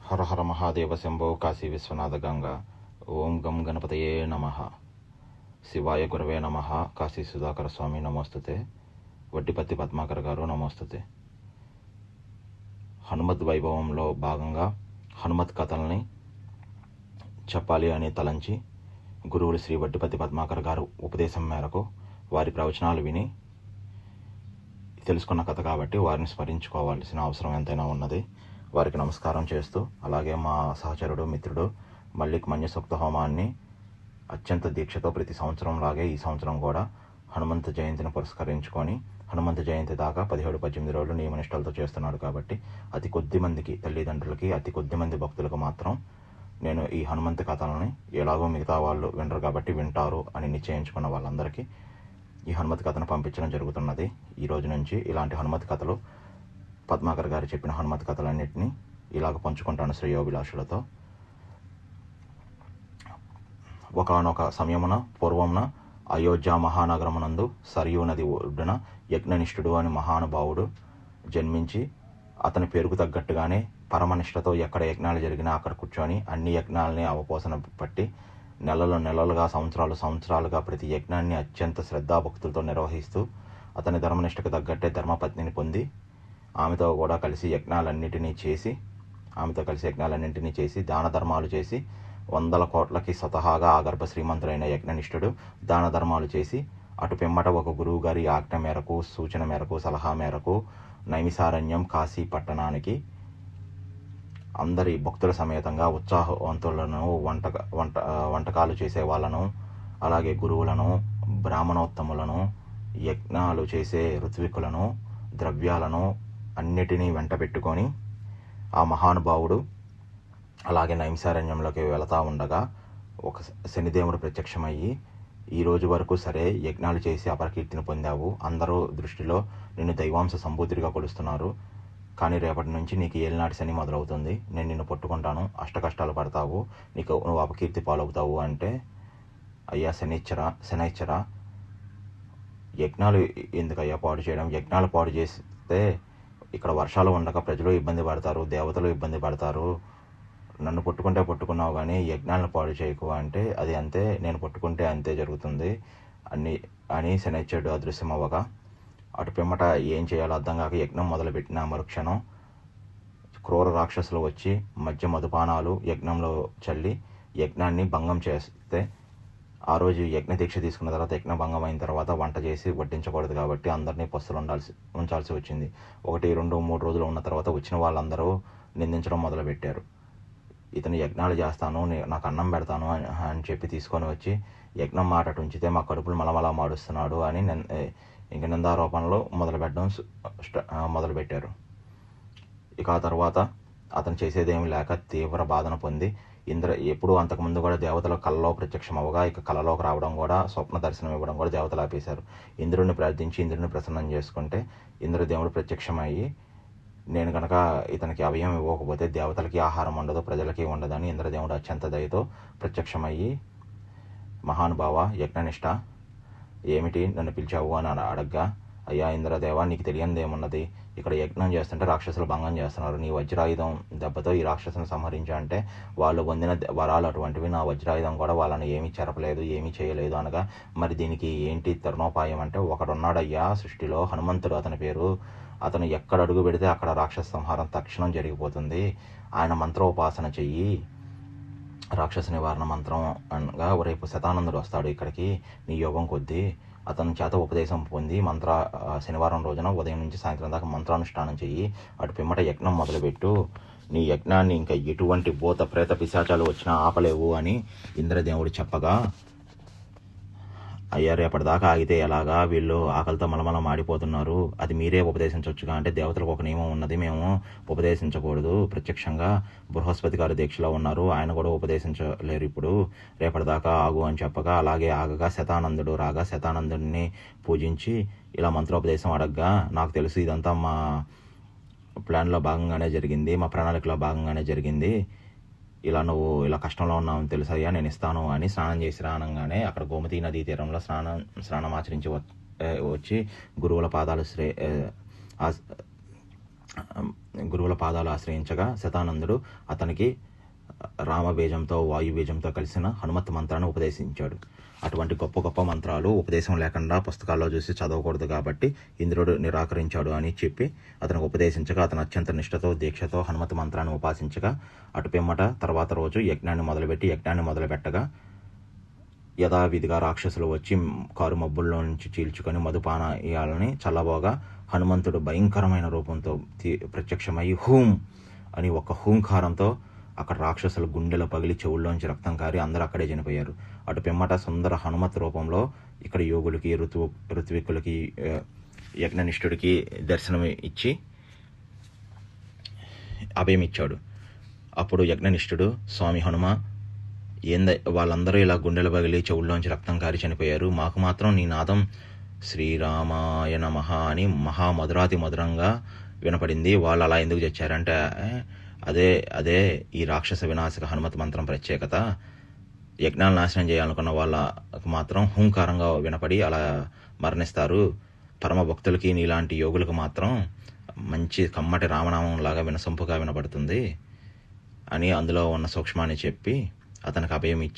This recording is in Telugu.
హర హర మహాదేవ శంభో కాశీ విశ్వనాథ గంగా. ఓం గం గణపతయే నమః. శివాయ గురవే నమః. కాశీ సుధాకర స్వామి నమోస్తుతే. వడ్డిపత్తి పద్మాకర్ గారు నమోస్తుతే. హనుమత్ వైభవంలో భాగంగా హనుమత్ కథల్ని చెప్పాలి అని తలంచి గురువులు శ్రీ వడ్డిపత్తి పద్మాకర్ గారు ఉపదేశం మేరకు వారి ప్రవచనాలు విని తెలుసుకున్న కథ కాబట్టి వారిని స్మరించుకోవాల్సిన అవసరం ఎంతైనా ఉన్నది. వారికి నమస్కారం చేస్తూ, అలాగే మా సహచరుడు మిత్రుడు మల్లిక్ మన్యసూక్త హోమాన్ని అత్యంత దీక్షతో ప్రతి సంవత్సరం లాగే ఈ సంవత్సరం కూడా హనుమంత జయంతిని పురస్కరించుకొని హనుమంత జయంతి దాకా 17-18 రోజులు నియమనిష్టలతో చేస్తున్నాడు. కాబట్టి అతి కొద్ది మందికి తల్లిదండ్రులకి, అతి కొద్ది మంది భక్తులకు మాత్రం నేను ఈ హనుమంత కథలని ఎలాగో మిగతా వాళ్ళు వినరు కాబట్టి వింటారు అని నిశ్చయించుకున్న వాళ్ళందరికీ ఈ హనుమతి కథను పంపించడం జరుగుతున్నది. ఈ రోజు నుంచి ఇలాంటి హనుమతి కథలు, పద్మాకర్ గారు చెప్పిన హనుమతి కథలన్నింటినీ ఇలాగ పంచుకుంటాను శ్రేయోభిలాషులతో. ఒకనొక సమయమున పూర్వమున అయోధ్య మహానగరమునందు సరియు నది ఒడ్డున యజ్ఞనిష్ఠుడు అని మహానుభావుడు జన్మించి అతని పేరుకు తగ్గట్టుగానే పరమనిష్టతో ఎక్కడ యజ్ఞాలు జరిగినా అక్కడ కూర్చొని అన్ని యజ్ఞాలని అవపోసన పట్టి నెలలుగా సంవత్సరాలుగా ప్రతి యజ్ఞాన్ని అత్యంత శ్రద్ధాభక్తులతో నిర్వహిస్తూ అతని ధర్మనిష్టకు తగ్గట్టే ధర్మపత్నిని పొంది ఆమెతో కలిసి యజ్ఞాలన్నింటినీ చేసి దాన ధర్మాలు చేసి 100 కోట్లకి స్వతహాగా ఆగర్భ శ్రీమంతుడైన యజ్ఞనిష్ఠుడు దాన ధర్మాలు చేసి అటు పిమ్మట ఒక గురువు గారి ఆజ్ఞ మేరకు, సూచన మేరకు, సలహా మేరకు నైమిసారణ్యం కాశీ పట్టణానికి అందరి భక్తుల సమేతంగా ఉత్సాహవంతులను, వంటకాలు చేసే వాళ్ళను, అలాగే గురువులను, బ్రాహ్మణోత్తములను, యజ్ఞాలు చేసే ఋత్వికులను, ద్రవ్యాలను అన్నిటినీ వెంట పెట్టుకొని ఆ మహానుభావుడు అలాగే నైమిసారణ్యంలోకి వెళతా ఉండగా ఒక శనిదేవుడు ప్రత్యక్షమయ్యి, ఈ రోజు వరకు సరే యజ్ఞాలు చేసి అపరకీర్తిని పొందావు, అందరూ దృష్టిలో నిన్ను దైవాంశ సంభూతుడిగా కొలుస్తున్నారు, కానీ రేపటి నుంచి నీకు ఏలినాటి శని మొదలవుతుంది, నేను నిన్ను పట్టుకుంటాను, అష్టకష్టాలు పడతావు, నువ్వు అపకీర్తి పాలవుతావు అంటే, అయ్యా శనైశ్చర యజ్ఞాలు ఎందుకయ్యా పాడు చేయడం? యజ్ఞాలు పాడు చేస్తే ఇక్కడ వర్షాలు ఉండక ప్రజలు ఇబ్బంది పడతారు, దేవతలు ఇబ్బంది పడతారు, నన్ను పట్టుకున్నావు కానీ యజ్ఞాలను పాడు చేయకు అంటే, అది అంతే, నేను పట్టుకుంటే అంతే జరుగుతుంది అని శనైశ్చరుడు అదృశ్యమవ్వగా అటు పిమ్మట ఏం చేయాలో అర్థం కాక యజ్ఞం మొదలుపెట్టిన మరుక్షణం క్రూర రాక్షసులు వచ్చి మధ్య మధుపానాలు యజ్ఞంలో చల్లి యజ్ఞాన్ని భంగం చేస్తే, ఆ రోజు యజ్ఞ దీక్ష తీసుకున్న తర్వాత యజ్ఞ భంగం అయిన తర్వాత వంట చేసి వడ్డించకూడదు కాబట్టి అందరినీ పస్తులు ఉంచాల్సి వచ్చింది. 1, 2, 3 రోజులు ఉన్న తర్వాత వచ్చిన వాళ్ళందరూ నిందించడం మొదలుపెట్టారు. ఇతను యజ్ఞాలు చేస్తాను, నాకు అన్నం పెడతాను అని చెప్పి తీసుకొని వచ్చి యజ్ఞం మాట ఉంచితే మా కడుపులు మలమలా మాడుస్తున్నాడు అని ఇంక నిందారోపణలు మొదలుపెట్టారు. ఇక ఆ తర్వాత అతను చేసేదేమి లేక తీవ్ర బాధను పొంది ఎప్పుడు అంతకుముందు కూడా దేవతల కళలో ప్రత్యక్షం అవ్వగా ఇక కళలోకి రావడం కూడా, స్వప్న దర్శనం ఇవ్వడం కూడా దేవతలు ఆపేశారు. ఇంద్రుడిని ప్రార్థించి ఇంద్రుడిని ప్రసన్నం చేసుకుంటే ఇంద్రదేవుడు ప్రత్యక్షమయ్యి, నేను కనుక ఇతనికి అభయం ఇవ్వకపోతే దేవతలకి ఆహారం ఉండదు, ప్రజలకి ఉండదని ఇంద్రదేవుడు అత్యంత దయతో ప్రత్యక్షమయ్యి, మహానుభావ యజ్ఞనిష్ట ఏమిటి నన్ను పిలిచావు అని అడగ్గా, అయ్యా ఇంద్రదేవ, నీకు తెలియనిదేమున్నది, ఇక్కడ యజ్ఞం చేస్తుంటే రాక్షసులు భంగం చేస్తున్నారు, నీ వజ్రాయుధం దెబ్బతో ఈ రాక్షసుని సంహరించా అంటే వాళ్ళు పొందిన వరాలు అటువంటివి, నా వజ్రాయుధం కూడా వాళ్ళని ఏమీ చెరపలేదు, ఏమీ చేయలేదు అనగా, మరి దీనికి ఏంటి తరుణోపాయం అంటే, ఒకడున్నాడయ్యా సృష్టిలో హనుమంతుడు అతని పేరు, అతను ఎక్కడ అడుగు పెడితే అక్కడ రాక్షస సంహారం తక్షణం జరిగిపోతుంది, ఆయన మంత్రోపాసన చెయ్యి, రాక్షస నివారణ మంత్రం అనగా రేపు శతానందుడు వస్తాడు ఇక్కడికి నీ యోగం కొద్దీ, అతని చేత ఉపదేశం పొంది శనివారం రోజున ఉదయం నుంచి సాయంత్రం దాకా మంత్రానుష్ఠానం చెయ్యి, అటు పిమ్మట యజ్ఞం మొదలుపెట్టు, నీ యజ్ఞాన్ని ఇంకా ఎటువంటి భూత ప్రేత పిశాచాలు వచ్చినా ఆపలేవు అని ఇంద్రదేవుడు చెప్పగా, అయ్యా రేపటిదాకా ఆగితే ఎలాగా, వీళ్ళు ఆకలితో మలమల మాడిపోతున్నారు, అది మీరే ఉపదేశించవచ్చుగా అంటే, దేవతలకు ఒక నియమం ఉన్నది, మేము ఉపదేశించకూడదు, ప్రత్యక్షంగా బృహస్పతి గారు దీక్షలో ఉన్నారు, ఆయన కూడా ఉపదేశించలేరు, ఇప్పుడు రేపటిదాకా ఆగు అని చెప్పగా, అలాగే ఆగగా శతానందుడు రాగా శతానందుడిని పూజించి ఇలా మంత్రోపదేశం అడగ్గా, నాకు తెలుసు ఇదంతా మా ప్లాన్లో భాగంగానే జరిగింది, మా ప్రణాళికలో భాగంగానే జరిగింది, ఇలా నువ్వు ఇలా కష్టంలో ఉన్నావని తెలుసయ్యా, నేను ఇస్తాను అని స్నానం చేసి రానంగానే అక్కడ గోమతీ నదీ తీరంలో స్నానం ఆచరించి వచ్చి గురువుల పాదాలు గురువుల పాదాలు ఆశ్రయించగా శతానందుడు అతనికి రామబీజంతో వాయుబీజంతో కలిసిన హనుమత్ మంత్రాన్ని ఉపదేశించాడు. అటువంటి గొప్ప గొప్ప మంత్రాలు ఉపదేశం లేకుండా పుస్తకాల్లో చూసి చదవకూడదు కాబట్టి ఇంద్రుడు నిరాకరించాడు అని చెప్పి అతనికి ఉపదేశించగా అతను అత్యంత నిష్ఠతో దీక్షతో హనుమత్ మంత్రాన్ని ఉపాసించగా అటు పిమ్మట తర్వాత రోజు యజ్ఞాన్ని మొదలుపెట్టగా యథావిధిగా రాక్షసులు వచ్చి కారు మబ్బుల్లో నుంచి చీల్చుకొని మధుపానీయాలని చల్లబోగా హనుమంతుడు భయంకరమైన రూపంతో ప్రత్యక్షమై హూం అని ఒక హూంకారంతో అక్కడ రాక్షసుల గుండెలో పగిలి చెవుల్లోంచి రక్తం కారి అందరూ అక్కడే చనిపోయారు. అటు పిమ్మట సుందర హనుమత్ రూపంలో ఇక్కడ యోగులకి ఋత్వికులకి యజ్ఞనిష్ఠుడికి దర్శనం ఇచ్చి అభయమిచ్చాడు. అప్పుడు యజ్ఞనిష్ఠుడు, స్వామి హనుమ, వాళ్ళందరూ ఇలా గుండెలు పగిలి చెవుల్లోంచి రక్తం కారి చనిపోయారు, మాకు మాత్రం నీ నాదం శ్రీరామాయ నమః అని మహామధురాతి మధురంగా వినపడింది. వాళ్ళు అలా ఎందుకు చచ్చారంటే అదే ఈ రాక్షస వినాశక హనుమత్ మంత్రం ప్రత్యేకత. యజ్ఞాలు నాశనం చేయాలనుకున్న వాళ్ళకు మాత్రం హూంకారంగా వినపడి అలా మరణిస్తారు. పరమ భక్తులకి నీలాంటి యోగులకు మాత్రం మంచి కమ్మటి రామనామం లాగా వినసొంపుగా వినపడుతుంది అని అందులో ఉన్న సూక్ష్మాన్ని చెప్పి అతనికి అభయం ఇచ్చి